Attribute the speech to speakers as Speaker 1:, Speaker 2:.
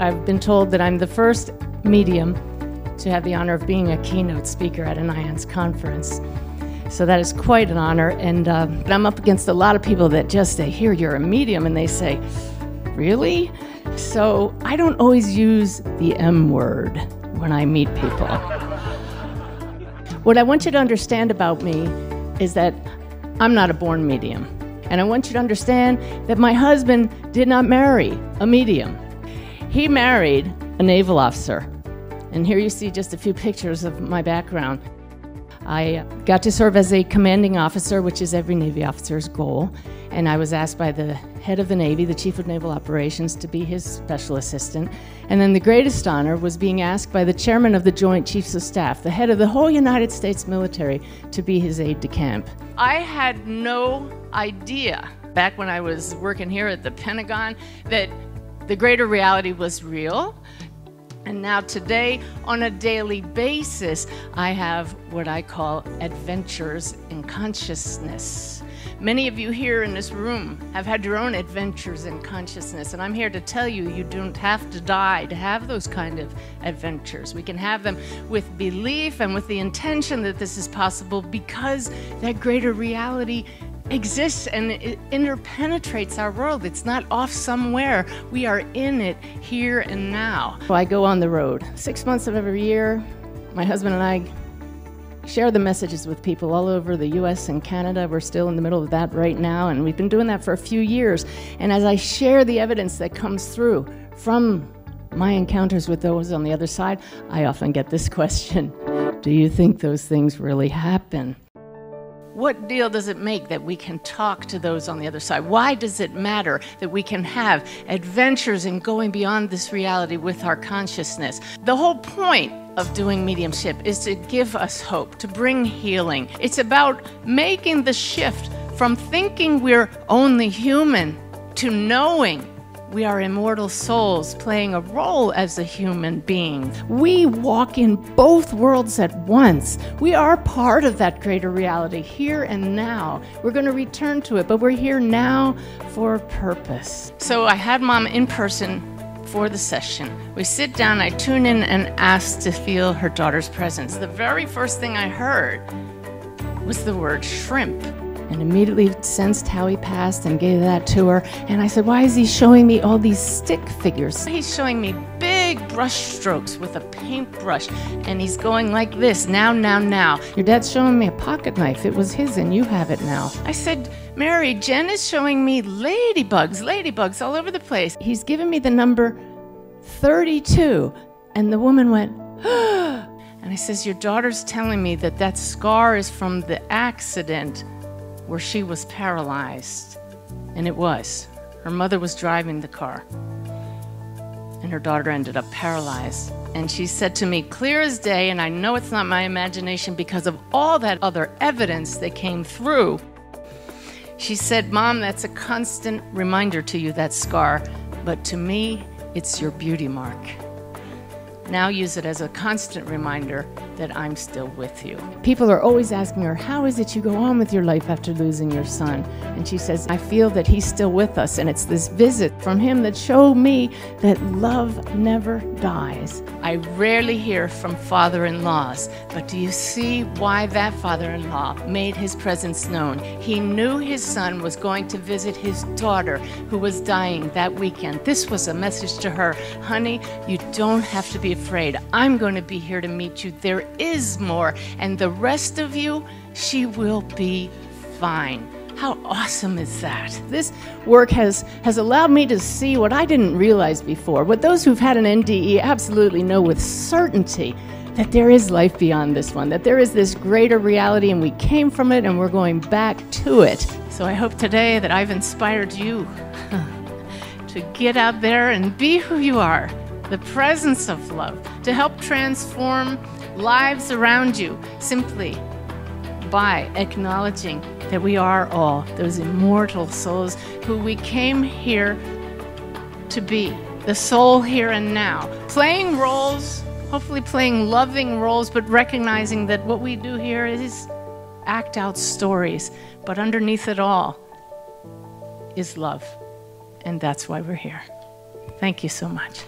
Speaker 1: I've been told that I'm the first medium to have the honor of being a keynote speaker at an IANS conference. So that is quite an honor, and I'm up against a lot of people that just, they hear you're a medium and they say, really? So I don't always use the M word when I meet people. What I want you to understand about me is that I'm not a born medium. And I want you to understand that my husband did not marry a medium. He married a naval officer. And here you see just a few pictures of my background. I got to serve as a commanding officer, which is every Navy officer's goal. And I was asked by the head of the Navy, the Chief of Naval Operations, to be his special assistant. And then the greatest honor was being asked by the Chairman of the Joint Chiefs of Staff, the head of the whole United States military, to be his aide-de-camp. I had no idea, back when I was working here at the Pentagon, that the greater reality was real. And now today, on a daily basis, I have what I call adventures in consciousness. Many of you here in this room have had your own adventures in consciousness, and I'm here to tell you, you don't have to die to have those kind of adventures. We can have them with belief and with the intention that this is possible because that greater reality exists and it interpenetrates our world. It's not off somewhere. We are in it here and now. I go on the road 6 months of every year. My husband and I share the messages with people all over the US and Canada. We're still in the middle of that right now, and we've been doing that for a few years. And as I share the evidence that comes through from my encounters with those on the other side, I often get this question: do you think those things really happen? What deal does it make that we can talk to those on the other side? Why does it matter that we can have adventures in going beyond this reality with our consciousness? The whole point of doing mediumship is to give us hope, to bring healing. It's about making the shift from thinking we're only human to knowing we are immortal souls playing a role as a human being. We walk in both worlds at once. We are part of that greater reality here and now. We're going to return to it, but we're here now for a purpose. So I had Mom in person for the session. We sit down, I tune in and ask to feel her daughter's presence. The very first thing I heard was the word shrimp. And immediately sensed how he passed and gave that to her. And I said, why is he showing me all these stick figures? He's showing me big brush strokes with a paintbrush. And he's going like this, now, now, now. Your dad's showing me a pocket knife. It was his and you have it now. I said, Mary, Jen is showing me ladybugs all over the place. He's given me the number 32. And the woman went, and I says, your daughter's telling me that that scar is from the accident where she was paralyzed. And it was. Her mother was driving the car, and her daughter ended up paralyzed. And she said to me, clear as day, and I know it's not my imagination because of all that other evidence that came through. She said, Mom, that's a constant reminder to you, that scar, but to me, it's your beauty mark. Now use it as a constant reminder that I'm still with you. People are always asking her, how is it you go on with your life after losing your son? And she says, I feel that he's still with us, and it's this visit from him that showed me that love never dies. I rarely hear from father-in-laws, but do you see why that father-in-law made his presence known? He knew his son was going to visit his daughter who was dying that weekend. This was a message to her, honey, you don't have to be afraid. I'm going to be here to meet you. There is more, and the rest of you, she will be fine. How awesome is that? This work has allowed me to see what I didn't realize before. What those who've had an NDE absolutely know with certainty, that there is life beyond this one, that there is this greater reality, and we came from it and we're going back to it. So I hope today that I've inspired you to get out there and be who you are, the presence of love, to help transform lives around you simply by acknowledging that we are all those immortal souls who we came here to be, the soul here and now, playing roles, hopefully playing loving roles, but recognizing that what we do here is act out stories, but underneath it all is love, and that's why we're here. Thank you so much.